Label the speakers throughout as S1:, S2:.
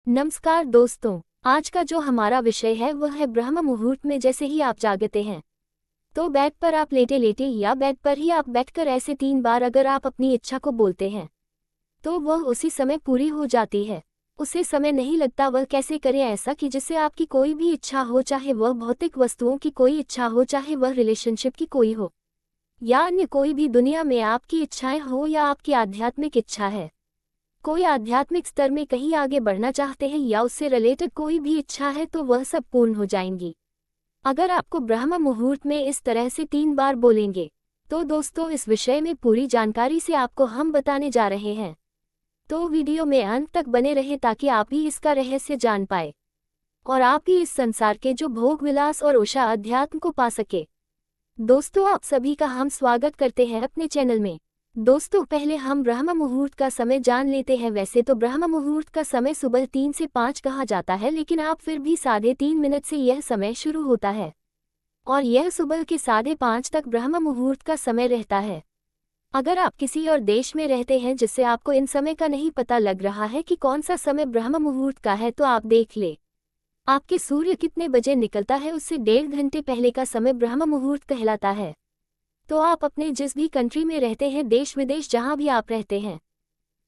S1: नमस्कार दोस्तों, आज का जो हमारा विषय है वह है ब्रह्म मुहूर्त में जैसे ही आप जागते हैं तो बेड पर आप लेटे लेटे या बेड पर ही आप बैठकर ऐसे 3 बार अगर आप अपनी इच्छा को बोलते हैं तो वह उसी समय पूरी हो जाती है। उसे समय नहीं लगता। वह कैसे करें ऐसा कि जिससे आपकी कोई भी इच्छा हो, चाहे वह भौतिक वस्तुओं की कोई इच्छा हो, चाहे वह रिलेशनशिप की कोई हो या अन्य कोई भी दुनिया में आपकी इच्छाएं हो या आपकी आध्यात्मिक इच्छा है, कोई आध्यात्मिक स्तर में कहीं आगे बढ़ना चाहते हैं या उससे रिलेटेड कोई भी इच्छा है तो वह सब पूर्ण हो जाएंगी अगर आपको ब्रह्म मुहूर्त में इस तरह से 3 बार बोलेंगे। तो दोस्तों, इस विषय में पूरी जानकारी से आपको हम बताने जा रहे हैं, तो वीडियो में अंत तक बने रहें ताकि आप भी इसका रहस्य जान पाए और आप भी इस संसार के जो भोग विलास और उषा अध्यात्म को पा सके। दोस्तों, आप सभी का हम स्वागत करते हैं अपने चैनल में। दोस्तों, पहले हम ब्रह्म मुहूर्त का समय जान लेते हैं। वैसे तो ब्रह्म मुहूर्त का समय सुबह 3 से 5 कहा जाता है, लेकिन आप फिर भी 3:30 से यह समय शुरू होता है और यह सुबह के 5:30 तक ब्रह्म मुहूर्त का समय रहता है। अगर आप किसी और देश में रहते हैं जिससे आपको इन समय का नहीं पता लग रहा है कि कौन सा समय ब्रह्म मुहूर्त का है, तो आप देख ले आपके सूर्य कितने बजे निकलता है, उससे 1.5 घंटे पहले का समय ब्रह्म मुहूर्त कहलाता है। तो आप अपने जिस भी कंट्री में रहते हैं, देश विदेश जहां भी आप रहते हैं,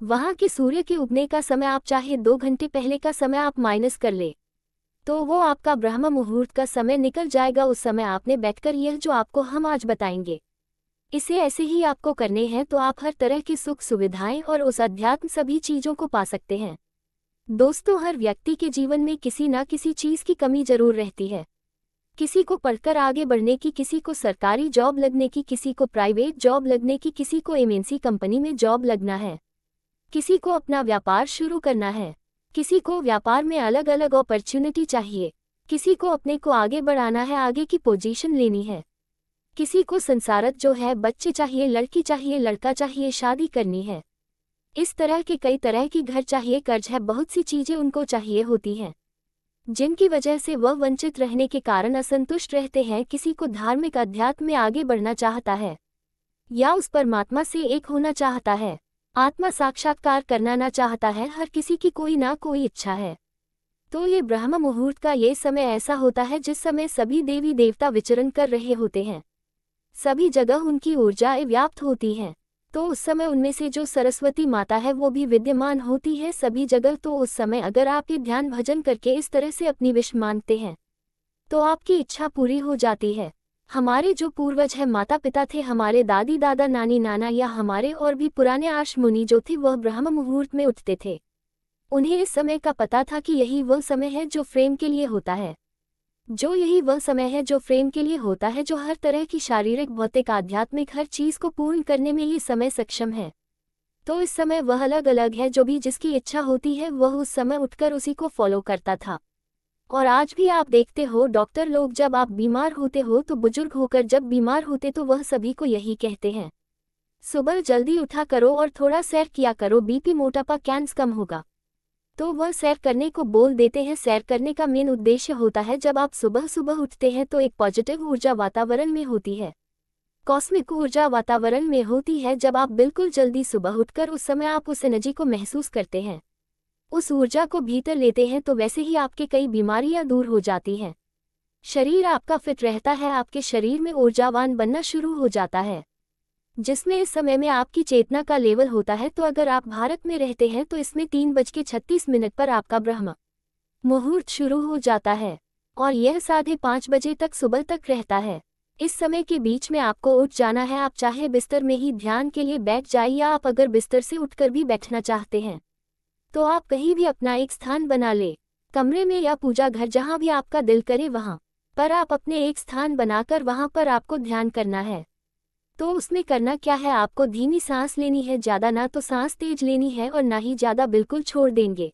S1: वहां के सूर्य के उगने का समय आप चाहे 2 घंटे पहले का समय आप माइनस कर ले तो वो आपका ब्रह्म मुहूर्त का समय निकल जाएगा। उस समय आपने बैठकर यह जो आपको हम आज बताएंगे, इसे ऐसे ही आपको करने हैं तो आप हर तरह की सुख सुविधाएं और उस अध्यात्म सभी चीजों को पा सकते हैं। दोस्तों, हर व्यक्ति के जीवन में किसी न किसी चीज की कमी जरूर रहती है। किसी को पढ़कर आगे बढ़ने की, किसी को सरकारी जॉब लगने की, किसी को प्राइवेट जॉब लगने की, किसी को एमएनसी कंपनी में जॉब लगना है, किसी को अपना व्यापार शुरू करना है, किसी को व्यापार में अलग अलग अपॉर्चुनिटी चाहिए, किसी को अपने को आगे बढ़ाना है, आगे की पोजीशन लेनी है, किसी को संसारत जो है बच्चे चाहिए, लड़की चाहिए, लड़का चाहिए, शादी करनी है, इस तरह के कई तरह की घर चाहिए, कर्ज है, बहुत सी चीजें उनको चाहिए होती हैं जिनकी वजह से वह वंचित रहने के कारण असंतुष्ट रहते हैं। किसी को धार्मिक अध्यात्म में आगे बढ़ना चाहता है या उस परमात्मा से एक होना चाहता है, आत्मा साक्षात्कार करना ना चाहता है। हर किसी की कोई ना कोई इच्छा है। तो ये ब्रह्म मुहूर्त का ये समय ऐसा होता है जिस समय सभी देवी देवता विचरण कर रहे होते हैं, सभी जगह उनकी ऊर्जाएं व्याप्त होती हैं। तो उस समय उनमें से जो सरस्वती माता है वो भी विद्यमान होती है सभी जगह। तो उस समय अगर आप ये ध्यान भजन करके इस तरह से अपनी विश मांगते हैं तो आपकी इच्छा पूरी हो जाती है। हमारे जो पूर्वज है, माता पिता थे, हमारे दादी दादा नानी नाना या हमारे और भी पुराने आर्ष मुनि जो थे, वह ब्रह्म मुहूर्त में उठते थे। उन्हें इस समय का पता था कि यही वह समय है जो फ्रेम के लिए होता है, यही वह समय है जो फ्रेम के लिए होता है, जो हर तरह की शारीरिक भौतिक आध्यात्मिक हर चीज को पूर्ण करने में ये समय सक्षम है। तो इस समय वह अलग अलग है, जो भी जिसकी इच्छा होती है वह उस समय उठकर उसी को फॉलो करता था। और आज भी आप देखते हो, डॉक्टर लोग जब आप बीमार होते हो तो बुजुर्ग होकर जब बीमार होते तो वह सभी को यही कहते हैं, सुबह जल्दी उठा करो और थोड़ा सैर किया करो, बीपी मोटापा कैंसर कम होगा। तो वह सैर करने को बोल देते हैं। सैर करने का मेन उद्देश्य होता है, जब आप सुबह सुबह उठते हैं तो एक पॉजिटिव ऊर्जा वातावरण में होती है, कॉस्मिक ऊर्जा वातावरण में होती है। जब आप बिल्कुल जल्दी सुबह उठकर उस समय आप उस एनर्जी को महसूस करते हैं, उस ऊर्जा को भीतर लेते हैं, तो वैसे ही आपके कई बीमारियां दूर हो जाती हैं, शरीर आपका फिट रहता है, आपके शरीर में ऊर्जावान बनना शुरू हो जाता है, जिसमें इस समय में आपकी चेतना का लेवल होता है। तो अगर आप भारत में रहते हैं तो इसमें 3:36 पर आपका ब्रह्म मुहूर्त शुरू हो जाता है और यह 5:30 बजे तक सुबह तक रहता है। इस समय के बीच में आपको उठ जाना है। आप चाहे बिस्तर में ही ध्यान के लिए बैठ जाइए, या आप अगर बिस्तर से उठकर भी बैठना चाहते हैं तो आप कहीं भी अपना एक स्थान बना ले, कमरे में या पूजा घर, जहां भी आपका दिल करे वहां पर आप अपने एक स्थान बनाकर वहां पर आपको ध्यान करना है। तो उसमें करना क्या है, आपको धीमी सांस लेनी है, ज्यादा ना तो सांस तेज लेनी है और ना ही ज्यादा बिल्कुल छोड़ देंगे।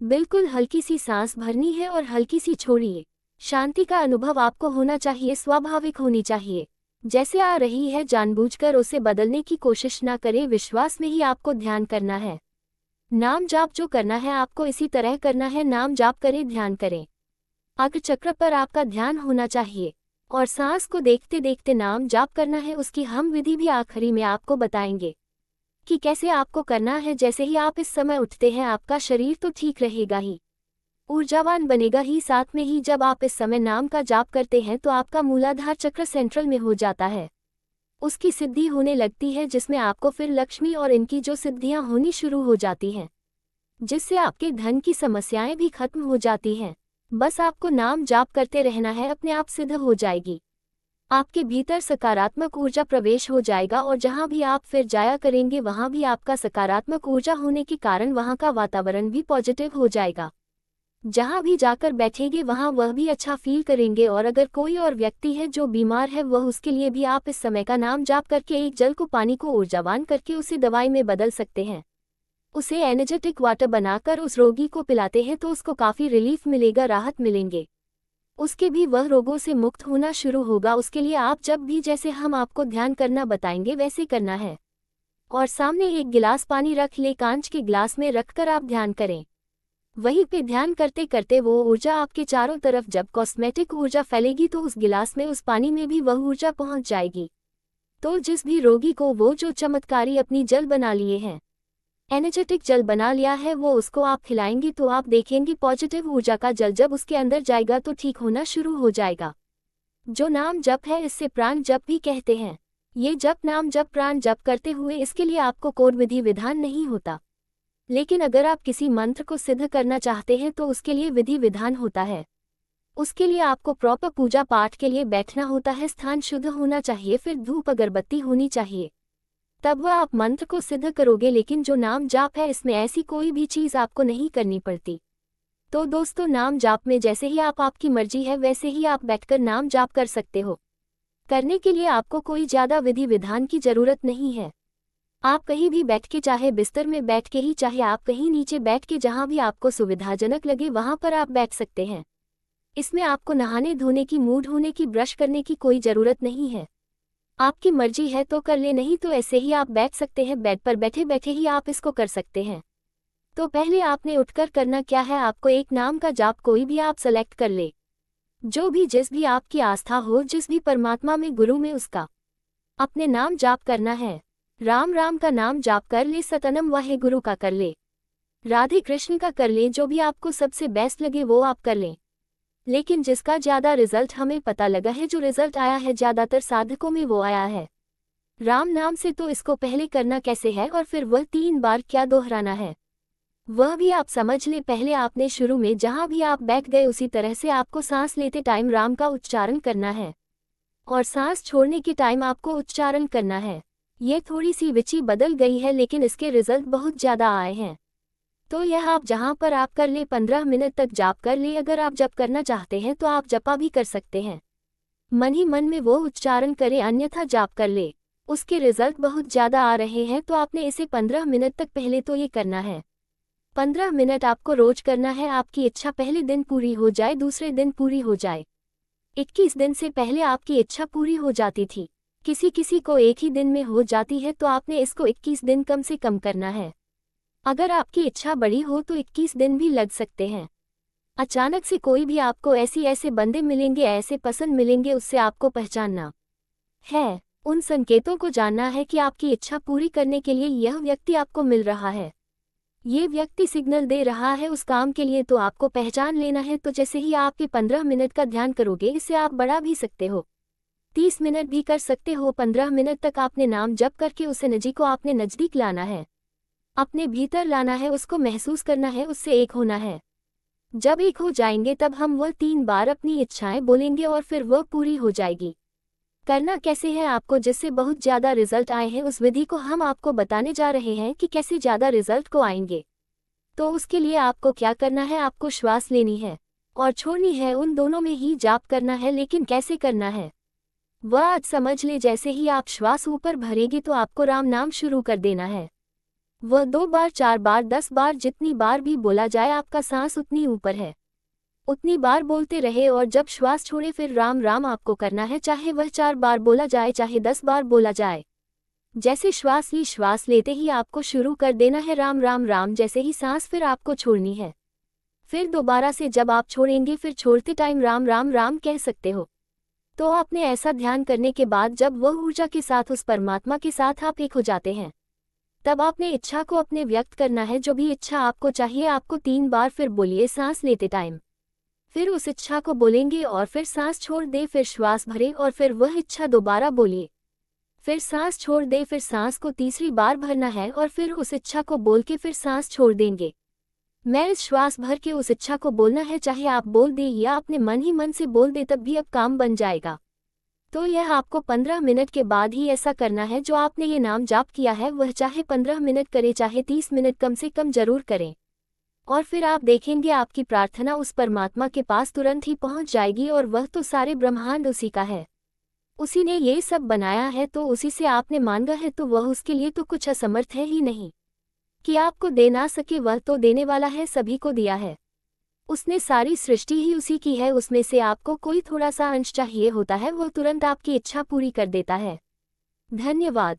S1: बिल्कुल हल्की सी सांस भरनी है और हल्की सी छोड़िए। शांति का अनुभव आपको होना चाहिए, स्वाभाविक होनी चाहिए, जैसे आ रही है जानबूझकर उसे बदलने की कोशिश ना करें। विश्वास में ही आपको ध्यान करना है। नाम जाप जो करना है आपको इसी तरह करना है, नाम जाप करें, ध्यान करें। अग्र चक्र पर आपका ध्यान होना चाहिए और सांस को देखते देखते नाम जाप करना है। उसकी हम विधि भी आखिरी में आपको बताएंगे कि कैसे आपको करना है। जैसे ही आप इस समय उठते हैं आपका शरीर तो ठीक रहेगा ही, ऊर्जावान बनेगा ही। साथ में ही जब आप इस समय नाम का जाप करते हैं तो आपका मूलाधार चक्र सेंट्रल में हो जाता है, उसकी सिद्धि होने लगती है, जिसमें आपको फिर लक्ष्मी और इनकी जो सिद्धियां होनी शुरू हो जाती हैं, जिससे आपके धन की समस्याएं भी खत्म हो जाती हैं। बस आपको नाम जाप करते रहना है, अपने आप सिद्ध हो जाएगी। आपके भीतर सकारात्मक ऊर्जा प्रवेश हो जाएगा और जहां भी आप फिर जाया करेंगे वहां भी आपका सकारात्मक ऊर्जा होने के कारण वहां का वातावरण भी पॉजिटिव हो जाएगा। जहां भी जाकर बैठेंगे वहां वह भी अच्छा फील करेंगे। और अगर कोई और व्यक्ति है जो बीमार है वह उसके लिए भी आप इस समय का नाम जाप करके एक जल को पानी को ऊर्जावान करके उसे दवाई में बदल सकते हैं। उसे एनर्जेटिक वाटर बनाकर उस रोगी को पिलाते हैं तो उसको काफ़ी रिलीफ मिलेगा, राहत मिलेंगे, उसके भी वह रोगों से मुक्त होना शुरू होगा। उसके लिए आप जब भी जैसे हम आपको ध्यान करना बताएंगे वैसे करना है। और सामने एक गिलास पानी रख ले, कांच के गिलास में रखकर आप ध्यान करें। वहीं पे ध्यान करते करते वो ऊर्जा आपके चारों तरफ जब कॉस्मेटिक ऊर्जा फैलेगी तो उस गिलास में उस पानी में भी वह ऊर्जा पहुंच जाएगी। तो जिस भी रोगी को वो जो चमत्कारी अपनी जल बना लिए हैं, एनर्जेटिक जल बना लिया है, वो उसको आप खिलाएंगे तो आप देखेंगे पॉजिटिव ऊर्जा का जल जब उसके अंदर जाएगा तो ठीक होना शुरू हो जाएगा। जो नाम जप है इससे प्राण जप भी कहते हैं। ये जप नाम जप प्राण जप करते हुए इसके लिए आपको कोई विधि विधान नहीं होता, लेकिन अगर आप किसी मंत्र को सिद्ध करना चाहते हैं तो उसके लिए विधि विधान होता है। उसके लिए आपको प्रॉपर पूजा पाठ के लिए बैठना होता है, स्थान शुद्ध होना चाहिए, फिर धूप अगरबत्ती होनी चाहिए, तब वह आप मंत्र को सिद्ध करोगे। लेकिन जो नाम जाप है इसमें ऐसी कोई भी चीज़ आपको नहीं करनी पड़ती। तो दोस्तों नाम जाप में जैसे ही आपकी मर्जी है वैसे ही आप बैठकर नाम जाप कर सकते हो। करने के लिए आपको कोई ज़्यादा विधि विधान की ज़रूरत नहीं है। आप कहीं भी बैठ के, चाहे बिस्तर में बैठ के ही, चाहे आप कहीं नीचे बैठ के, जहाँ भी आपको सुविधाजनक लगे वहाँ पर आप बैठ सकते हैं। इसमें आपको नहाने धोने की, मूड होने की, ब्रश करने की कोई ज़रूरत नहीं है। आपकी मर्जी है तो कर ले, नहीं तो ऐसे ही आप बैठ सकते हैं। बेड पर बैठे बैठे ही आप इसको कर सकते हैं। तो पहले आपने उठकर करना क्या है, आपको एक नाम का जाप कोई भी आप सेलेक्ट कर ले, जो भी जिस भी आपकी आस्था हो, जिस भी परमात्मा में, गुरु में, उसका अपने नाम जाप करना है। राम राम का नाम जाप कर ले, सतनम वाहे गुरु का कर ले, राधे कृष्ण का कर ले, जो भी आपको सबसे बेस्ट लगे वो आप कर लें। लेकिन जिसका ज़्यादा रिजल्ट हमें पता लगा है, जो रिजल्ट आया है ज़्यादातर साधकों में, वो आया है राम नाम से। तो इसको पहले करना कैसे है और फिर वह 3 बार क्या दोहराना है वह भी आप समझ ले। पहले आपने शुरू में जहाँ भी आप बैठ गए उसी तरह से आपको सांस लेते टाइम राम का उच्चारण करना है और सांस छोड़ने के टाइम आपको उच्चारण करना है। ये थोड़ी सी विचि बदल गई है लेकिन इसके रिजल्ट बहुत ज़्यादा आए हैं। तो यह आप जहाँ पर आप कर ले, 15 मिनट तक जाप कर ले। अगर आप जप करना चाहते हैं तो आप जपा भी कर सकते हैं, मन ही मन में वो उच्चारण करें, अन्यथा जाप कर ले। उसके रिजल्ट बहुत ज़्यादा आ रहे हैं। तो आपने इसे 15 मिनट तक पहले तो ये करना है। 15 मिनट आपको रोज करना है। आपकी इच्छा पहले दिन पूरी हो जाए, दूसरे दिन पूरी हो जाए। 21 दिन से पहले आपकी इच्छा पूरी हो जाती थी, किसी किसी को एक ही दिन में हो जाती है। तो आपने इसको 21 दिन कम से कम करना है। अगर आपकी इच्छा बड़ी हो तो 21 दिन भी लग सकते हैं। अचानक से कोई भी आपको ऐसे बंदे मिलेंगे, ऐसे पसंद मिलेंगे, उससे आपको पहचानना है, उन संकेतों को जानना है कि आपकी इच्छा पूरी करने के लिए यह व्यक्ति आपको मिल रहा है, ये व्यक्ति सिग्नल दे रहा है उस काम के लिए। तो आपको पहचान लेना है। तो जैसे ही आपके 15 मिनट का ध्यान करोगे, इससे आप बढ़ा भी सकते हो, 30 मिनट भी कर सकते हो। 15 मिनट तक आपने नाम जप करके उस एनर्जी को आपने नज़दीक लाना है, अपने भीतर लाना है, उसको महसूस करना है, उससे एक होना है। जब एक हो जाएंगे तब हम वह 3 बार अपनी इच्छाएं बोलेंगे और फिर वह पूरी हो जाएगी। करना कैसे है आपको, जिससे बहुत ज़्यादा रिजल्ट आए हैं, उस विधि को हम आपको बताने जा रहे हैं कि कैसे ज़्यादा रिजल्ट को आएंगे। तो उसके लिए आपको क्या करना है, आपको श्वास लेनी है और छोड़नी है, उन दोनों में ही जाप करना है। लेकिन कैसे करना है वह आज समझ ले। जैसे ही आप श्वास ऊपर भरेगी तो आपको राम नाम शुरू कर देना है। वह 2 बार, 4 बार, 10 बार, जितनी बार भी बोला जाए, आपका सांस उतनी ऊपर है, उतनी बार बोलते रहे। और जब श्वास छोड़े फिर राम राम आपको करना है, चाहे वह 4 बार बोला जाए, चाहे 10 बार बोला जाए। जैसे श्वास ली, श्वास लेते ही आपको शुरू कर देना है राम राम राम। जैसे ही सांस फिर आपको छोड़नी है, फिर दोबारा से जब आप छोड़ेंगे फिर छोड़ते टाइम राम राम राम कह सकते हो। तो आपने ऐसा ध्यान करने के बाद जब वह ऊर्जा के साथ, उस परमात्मा के साथ आप एक हो जाते हैं, तब आपने इच्छा को अपने व्यक्त करना है। जो भी इच्छा आपको चाहिए आपको 3 बार फिर बोलिए सांस लेते टाइम। फिर उस इच्छा को बोलेंगे और फिर सांस छोड़ दे, फिर श्वास भरें और फिर वह इच्छा दोबारा बोलिए। फिर सांस छोड़ दे, फिर सांस को तीसरी बार भरना है और फिर उस इच्छा को बोल के फिर सांस छोड़ देंगे। मैं इस श्वास भर के उस इच्छा को बोलना है, चाहे आप बोल दे या अपने मन ही मन से बोल दे तब भी अब काम बन जाएगा। तो यह आपको 15 मिनट के बाद ही ऐसा करना है। जो आपने ये नाम जाप किया है वह चाहे 15 मिनट करें चाहे 30 मिनट, कम से कम जरूर करें। और फिर आप देखेंगे आपकी प्रार्थना उस परमात्मा के पास तुरंत ही पहुंच जाएगी। और वह तो सारे ब्रह्मांड उसी का है, उसी ने ये सब बनाया है, तो उसी से आपने मांगा है तो वह उसके लिए तो कुछ असमर्थ है ही नहीं कि आपको दे ना सके। वह तो देने वाला है, सभी को दिया है। उसने सारी सृष्टि ही उसी की है। उसमें से आपको कोई थोड़ा सा अंश चाहिए होता है, वह तुरंत आपकी इच्छा पूरी कर देता है। धन्यवाद।